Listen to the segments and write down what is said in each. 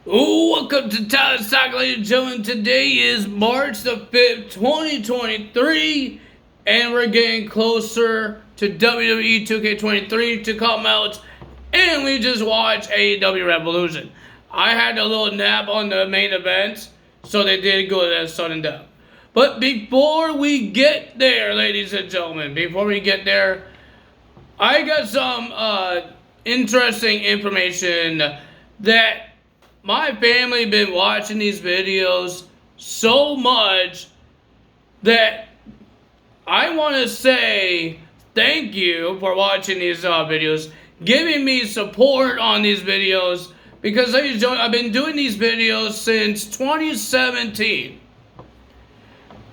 Welcome to Tyler's Talk, ladies and gentlemen. Today is March the 5th, 2023, and we're getting closer to WWE 2K23 to come out, and we just watched AEW Revolution. I had a little nap on the main event, so they did go to that sudden death. But before we get there, ladies and gentlemen, I got some interesting information that my family been watching these videos so much that I want to say thank you for watching these videos, giving me support on these videos, because ladies and gentlemen, I've been doing these videos since 2017,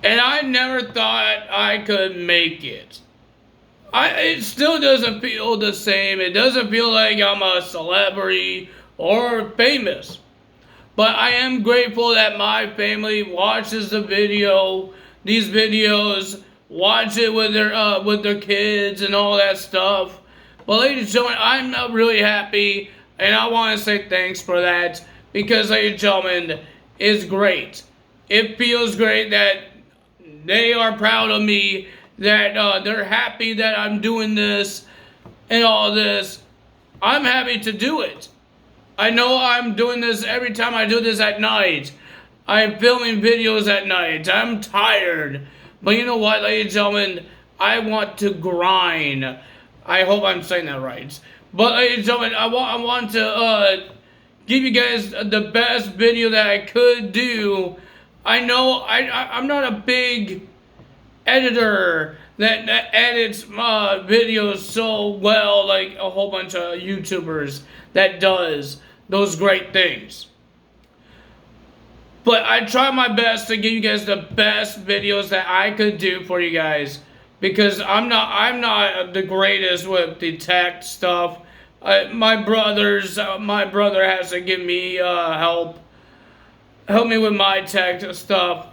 and I never thought I could make it. It still doesn't feel the same. It doesn't feel like I'm a celebrity or famous. But I am grateful that my family watches these videos, watch it with their kids and all that stuff. But ladies and gentlemen, I'm not really happy, and I want to say thanks for that, because ladies and gentlemen, it's great. It feels great that they are proud of me, that they're happy that I'm doing this and all this. I'm happy to do it. I know I'm doing this every time I do this at night. I'm filming videos at night. I'm tired. But you know what, ladies and gentlemen? I want to grind. I hope I'm saying that right. But ladies and gentlemen, I want to give you guys the best video that I could do. I know I'm not a big editor that edits videos so well like a whole bunch of YouTubers that does those great things. But I try my best to give you guys the best videos that I could do for you guys, because I'm not the greatest with the tech stuff. My brother has to give me help me with my tech stuff.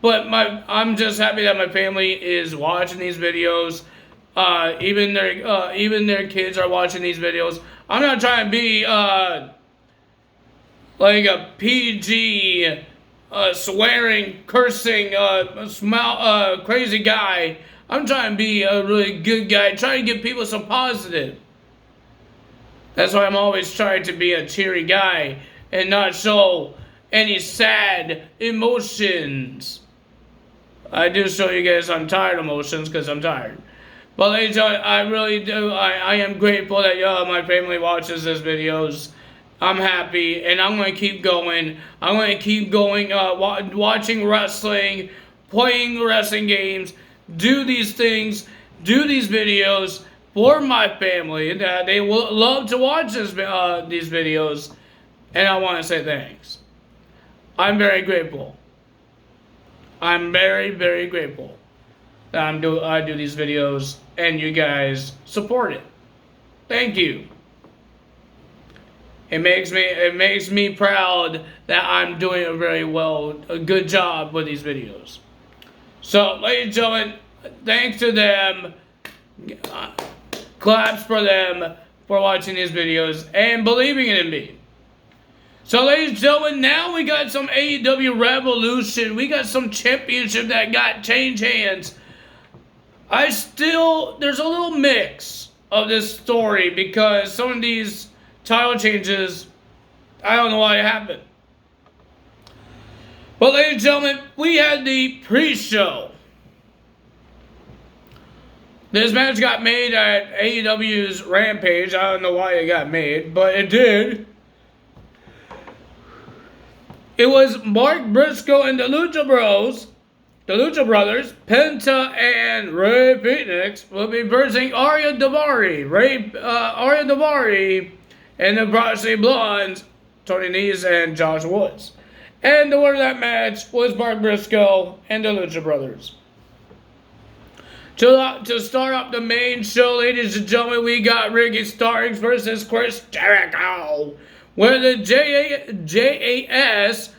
But I'm just happy that my family is watching these videos. Even their kids are watching these videos. I'm not trying to be like a PG, swearing, cursing, crazy guy. I'm trying to be a really good guy, trying to give people some positive. That's why I'm always trying to be a cheery guy and not show any sad emotions. I do show you guys I'm tired emotions, because I'm tired. But ladies and gentlemen, I really do. I am grateful that my family watches these videos. I'm happy, and I'm going to keep going. I'm going to keep going, watching wrestling, playing wrestling games, do these things, do these videos for my family. That they will love to watch these videos, and I want to say thanks. I'm very grateful. I'm very, very grateful that I do these videos and you guys support it. Thank you. It makes me proud that I'm doing a good job with these videos. So, ladies and gentlemen, thanks to them. Claps for them for watching these videos and believing in me. So, ladies and gentlemen, now we got some AEW Revolution. We got some championship that got changed hands. There's a little mix of this story, because some of these title changes, I don't know why it happened. But, ladies and gentlemen, we had the pre-show. This match got made at AEW's Rampage. I don't know why it got made, but it did. It was Mark Briscoe and the Lucha Brothers, Penta and Rey Phoenix, will be versing Arya Daivari, and the Varsity Blondes, Tony Nese and Josh Woods. And the winner of that match was Mark Briscoe and the Lucha Brothers. To start up the main show, ladies and gentlemen, we got Ricky Starks versus Chris Jericho, where the JAS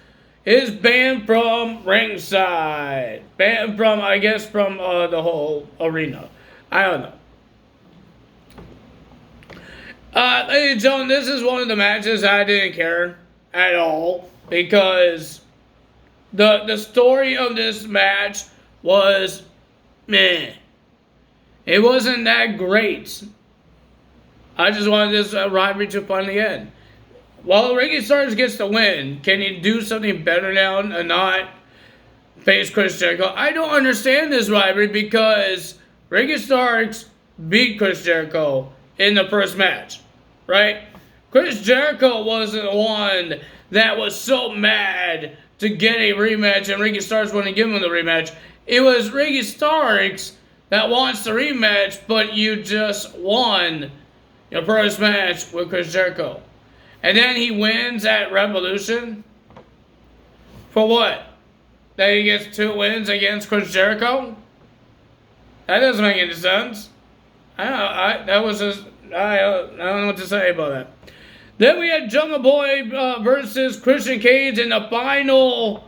is banned from ringside. Banned from, I guess, from the whole arena. I don't know. Ladies and gentlemen, this is one of the matches I didn't care at all because the story of this match was meh. It wasn't that great. I just wanted this rivalry to finally end. Well, Ricky Starks gets the win. Can he do something better now and not face Chris Jericho? I don't understand this rivalry because Ricky Starks beat Chris Jericho in the first match, right? Chris Jericho wasn't the one that was so mad to get a rematch and Ricky Starks wouldn't give him the rematch. It was Ricky Starks that wants the rematch, but you just won your first match with Chris Jericho. And then he wins at Revolution? For what? That he gets 2 wins against Chris Jericho? That doesn't make any sense. I don't know what to say about that. Then we had Jungle Boy versus Christian Cage in the final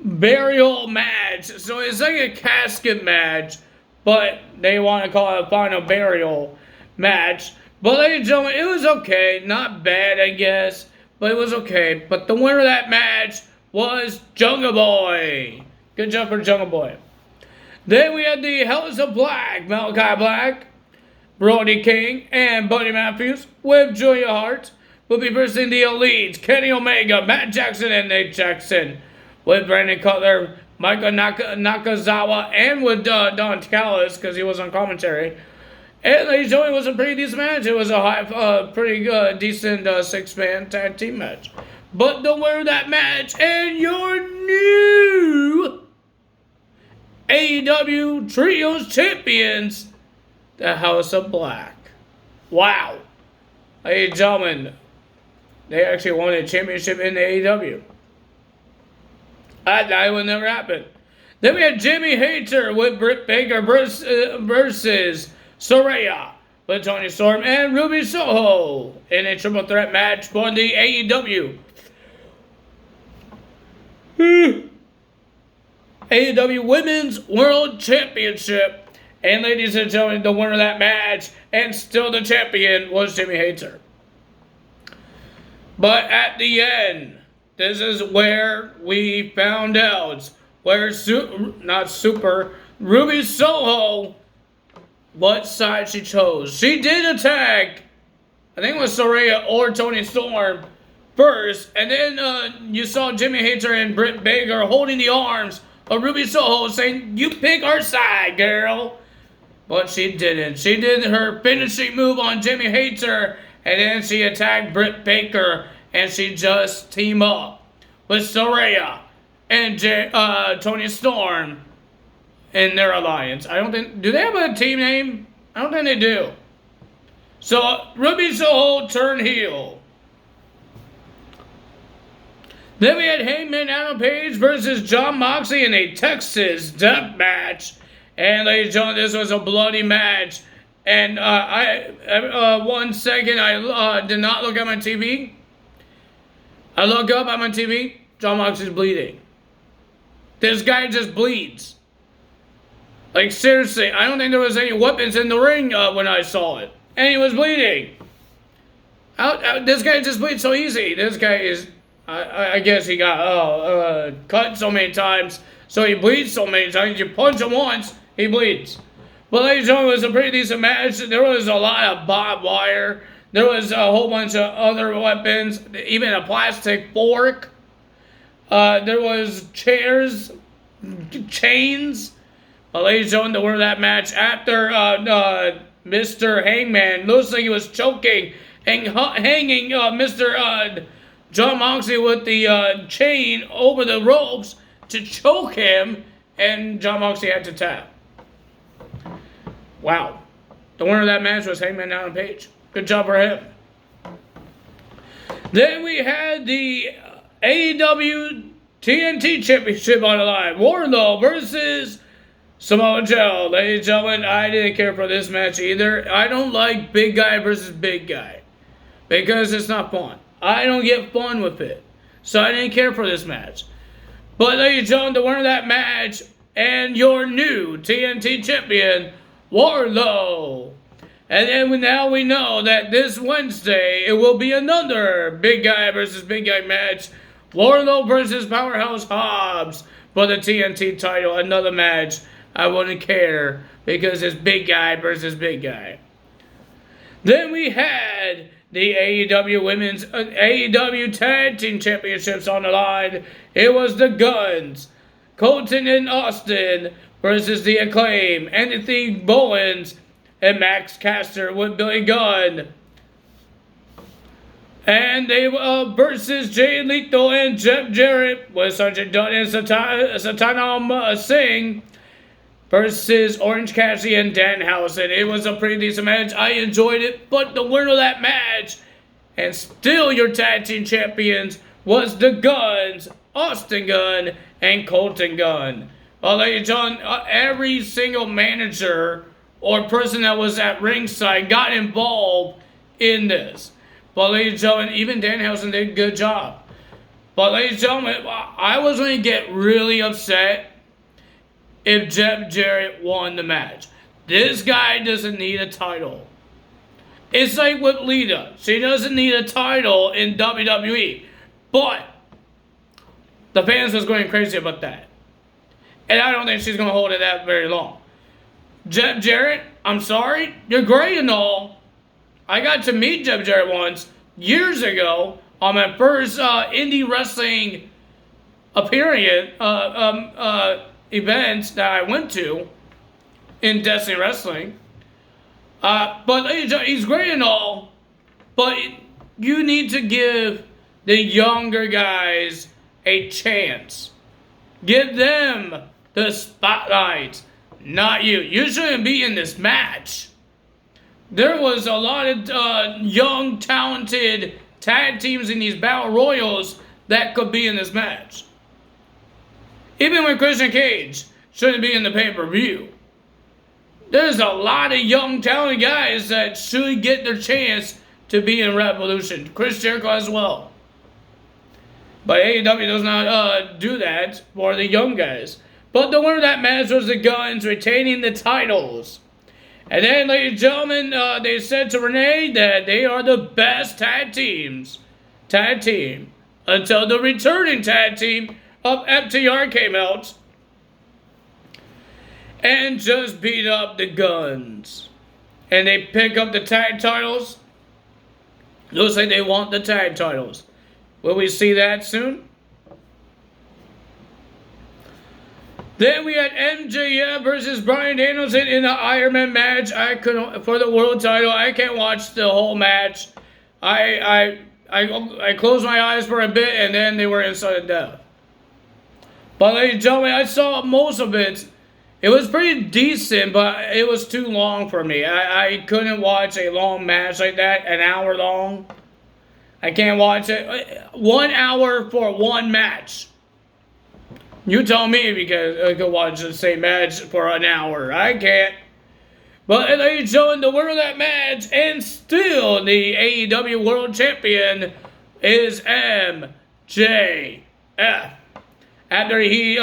burial match. So it's like a casket match, but they want to call it a final burial match. But ladies and gentlemen, it was okay. Not bad, I guess, but it was okay. But the winner of that match was Jungle Boy. Good job for Jungle Boy. Then we had the House of Black, Malachi Black, Brody King, and Buddy Matthews with Julia Hart. Will be versing the Elites, Kenny Omega, Matt Jackson, and Nate Jackson. With Brandon Cutler, Michael Nakazawa, and with Don Callis, because he was on commentary. And ladies and gentlemen, it was a pretty decent match. It was a pretty decent 6-man tag team match. But the winner of that match and your new AEW Trios Champions, the House of Black. Wow. Ladies and gentlemen, they actually won a championship in the AEW. I thought it would never happen. Then we had Jimmy Hayter with Britt Baker versus Saraya with Tony Storm and Ruby Soho in a triple threat match for the AEW. AEW Women's World Championship. And ladies and gentlemen, the winner of that match and still the champion was Jimmy Hayter. But at the end, this is where we found out where Ruby Soho, what side she chose. She did attack, I think it was Saraya or Tony Storm first, and then you saw Jimmy Hayter and Britt Baker holding the arms of Ruby Soho saying, "You pick our side, girl." But she didn't. She did her finishing move on Jimmy Hayter, and then she attacked Britt Baker, and she just teamed up with Saraya and Tony Storm in their alliance. I don't think... Do they have a team name? I don't think they do. So, Ruby Soho turned heel. Then we had Hangman Adam Page versus Jon Moxley in a Texas death match. And ladies and gentlemen, this was a bloody match. And 1 second, I did not look at my TV. I look up at my TV. Jon Moxley's bleeding. This guy just bleeds. Like, seriously, I don't think there was any weapons in the ring when I saw it. And he was bleeding. This guy just bleeds so easy. This guy is... I guess he got cut so many times, so he bleeds so many times. You punch him once, he bleeds. But ladies and gentlemen, it was a pretty decent match. There was a lot of barbed wire. There was a whole bunch of other weapons, even a plastic fork. There was chairs, chains. But ladies and gentlemen, the winner of that match, after Mr. Hangman looks like he was choking and hanging Mr. Jon Moxley with the chain over the ropes to choke him, and Jon Moxley had to tap. Wow. The winner of that match was Hangman Adam Page. Good job for him. Then we had the AEW TNT Championship on the line. Wardlow versus Samoa Joe. Ladies and gentlemen, I didn't care for this match either. I don't like big guy versus big guy because it's not fun. I don't get fun with it. So I didn't care for this match. But ladies and gentlemen, the winner of that match and your new TNT champion, Wardlow. And then now we know that this Wednesday it will be another big guy versus big guy match. Wardlow versus Powerhouse Hobbs for the TNT title. Another match. I wouldn't care because it's big guy versus big guy. Then we had the AEW Tag Team Championships on the line. It was the Guns, Colton and Austin versus the Acclaim, Anthony Bowens and Max Caster with Billy Gunn. And they versus Jay Lethal and Jeff Jarrett with Sanjay Dutt and Satanam Singh versus Orange Cassidy and Danhausen. It was a pretty decent match. I enjoyed it, but the winner of that match, and still your tag team champions, was the Guns, Austin Gunn and Colton Gunn. Ladies and gentlemen, every single manager or person that was at ringside got involved in this. But ladies and gentlemen, even Danhausen did a good job. But ladies and gentlemen, I was going to get really upset if Jeff Jarrett won the match. This guy doesn't need a title. It's like with Lita. She doesn't need a title in WWE. But the fans was going crazy about that. And I don't think she's going to hold it that very long. Jeff Jarrett, I'm sorry, you're great and all. I got to meet Jeff Jarrett once, years ago, on my first indie wrestling appearance, events that I went to in Destiny Wrestling. But he's great and all, but you need to give the younger guys a chance. Give them the spotlight, not you. You shouldn't be in this match. There was a lot of young, talented tag teams in these battle royals that could be in this match. Even with Christian Cage shouldn't be in the pay-per-view. There's a lot of young, talented guys that should get their chance to be in Revolution. Chris Jericho as well. But AEW does not do that for the young guys. But the winner of that match was the Guns retaining the titles. And then, ladies and gentlemen, they said to Renee that they are the best tag team, until the returning tag team of FTR came out and just beat up the Guns. And they pick up the tag titles. Looks like they want the tag titles. Will we see that soon? Then we had MJF versus Bryan Danielson in the Iron Man match. I couldn't, for the world title. I can't watch the whole match. I closed my eyes for a bit and then they were in sudden death. But ladies and gentlemen, I saw most of it. It was pretty decent, but it was too long for me. I couldn't watch a long match like that, an hour long. I can't watch it. 1 hour for one match. You tell me, because I could watch the same match for an hour. I can't. But ladies and gentlemen, the winner of that match, and still the AEW World Champion, is MJF. After he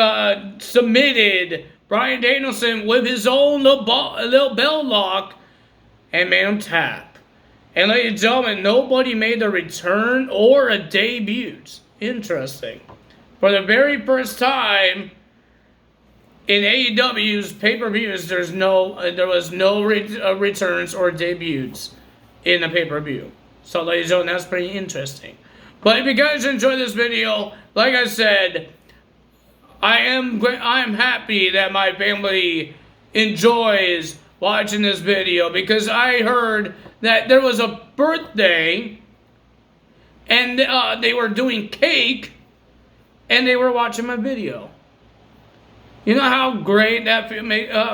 submitted Bryan Danielson with his own little bell lock and made him tap. And ladies and gentlemen, nobody made a return or a debut. Interesting. For the very first time in AEW's pay-per-views, there was no returns or debuts in the pay-per-view. So, ladies and gentlemen, that's pretty interesting. But if you guys enjoyed this video, like I said, I am happy that my family enjoys watching this video, because I heard that there was a birthday and they were doing cake and they were watching my video. You know how great that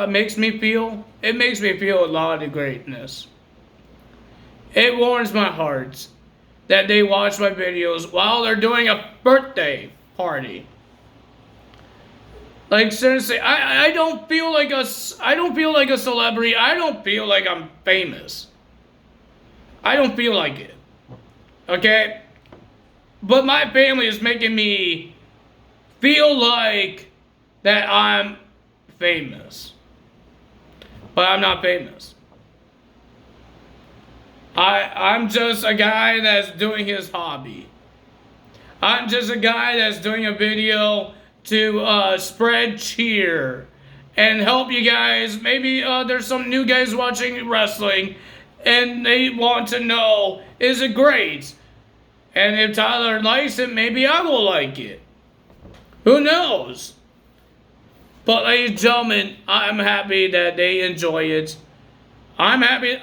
makes me feel? It makes me feel a lot of greatness. It warms my heart that they watch my videos while they're doing a birthday party. Like, seriously, I don't feel like a celebrity. I don't feel like I'm famous. I don't feel like it. Okay? But my family is making me feel like that I'm famous. But I'm not famous. I'm just a guy that's doing his hobby. I'm just a guy that's doing a video to spread cheer and help you guys. Maybe there's some new guys watching wrestling and they want to know, is it great? And if Tyler likes it, maybe I will like it. Who knows? But ladies and gentlemen, I'm happy that they enjoy it. I'm happy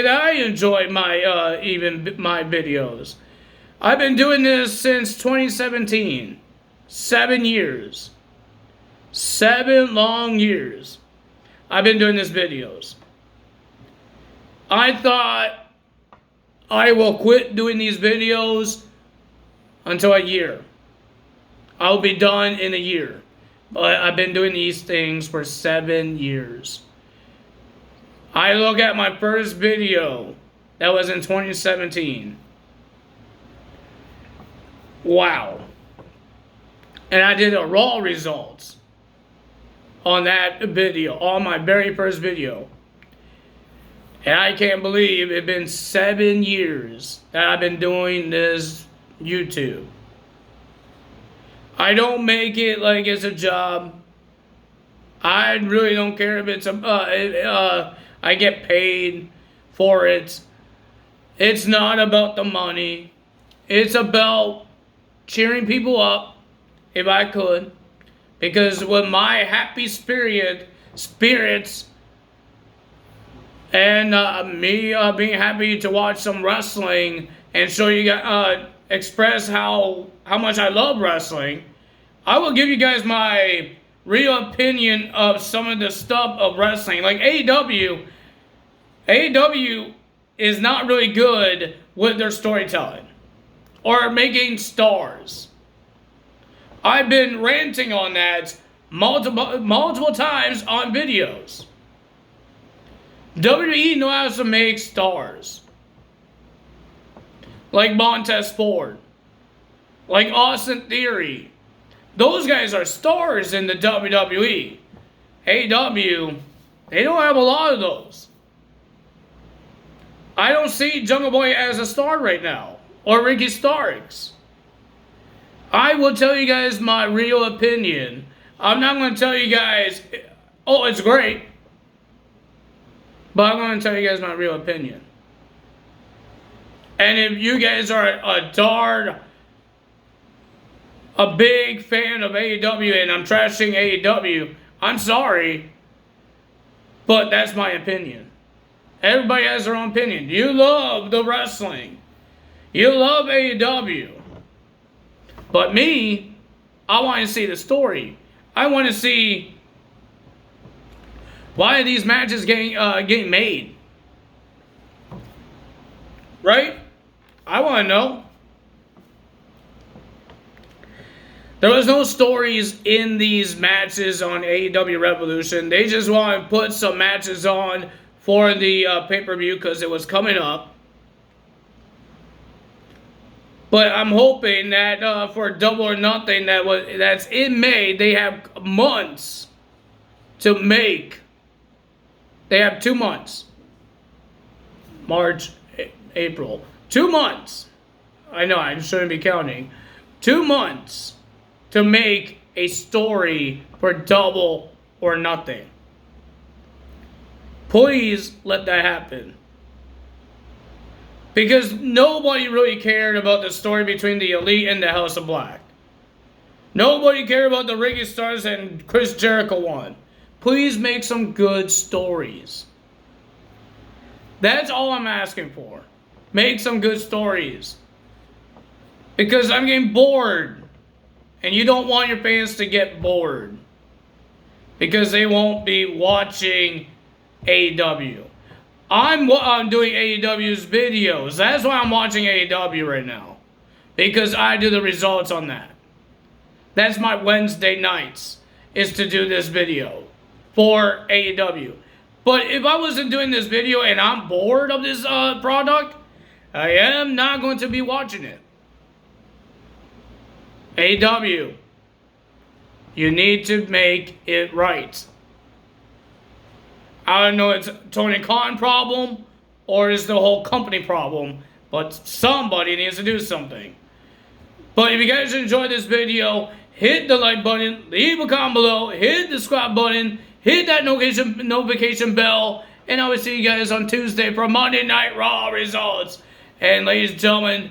that I enjoy my even my videos. I've been doing this since 2017. 7 years. 7 long years. I've been doing these videos. I thought I will quit doing these videos until a year. I'll be done in a year. But I've been doing these things for 7 years. I look at my first video. That was in 2017. Wow. And I did a raw results on that video, on my very first video. And I can't believe it's been 7 years that I've been doing this YouTube. I don't make it like it's a job. I really don't care if it's I get paid for it. It's not about the money. It's about cheering people up, if I could. Because with my happy spirits, and me being happy to watch some wrestling and show you guys, express how much I love wrestling, I will give you guys my real opinion of some of the stuff of wrestling. Like AEW is not really good with their storytelling or making stars. I've been ranting on that multiple times on videos. WWE knows how to make stars. Like Montez Ford. Like Austin Theory. Those guys are stars in the WWE. AEW, they don't have a lot of those. I don't see Jungle Boy as a star right now. Or Ricky Starks. I will tell you guys my real opinion. I'm not going to tell you guys, oh, it's great. But I'm going to tell you guys my real opinion. And if you guys are a big fan of AEW and I'm trashing AEW, I'm sorry. But that's my opinion. Everybody has their own opinion. You love the wrestling. You love AEW. But me, I want to see the story. I want to see why are these matches getting made. Right? I want to know. There was no stories in these matches on AEW Revolution. They just want to put some matches on for the pay-per-view because it was coming up. But I'm hoping that for Double or Nothing that's in May, they have months to make. They have 2 months. March, April. 2 months. I know, I shouldn't be counting. 2 months to make a story for Double or Nothing. Please let that happen. Because nobody really cared about the story between the Elite and the House of Black. Nobody cared about the Ricky Starks and Chris Jericho one. Please make some good stories. That's all I'm asking for. Make some good stories. Because I'm getting bored. And you don't want your fans to get bored. Because they won't be watching AEW. I'm doing AEW's videos. That's why I'm watching AEW right now. Because I do the results on that. That's my Wednesday nights. Is to do this video. For AEW. But if I wasn't doing this video and I'm bored of this product, I am not going to be watching it. AEW. You need to make it right. I don't know it's a Tony Khan problem or is the whole company problem? But somebody needs to do something. But if you guys enjoyed this video, hit the like button, leave a comment below, hit the subscribe button, hit that notification bell, and I will see you guys on Tuesday for Monday Night Raw results. And ladies and gentlemen,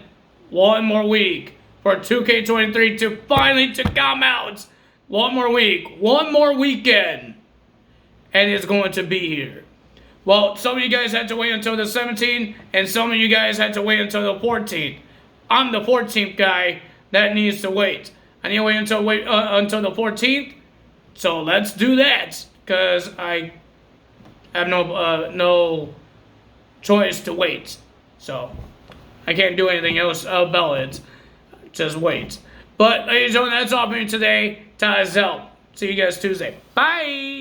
one more week for 2K23 to finally to come out. One more week, one more weekend, and it's going to be here. Well, some of you guys had to wait until the 17th, and some of you guys had to wait until the 14th. I'm the 14th guy that needs to wait. I need to wait until the 14th, so let's do that, because I have no choice to wait. So I can't do anything else about it. Just wait. But ladies and gentlemen, that's all for me today. Time's out. See you guys Tuesday. Bye!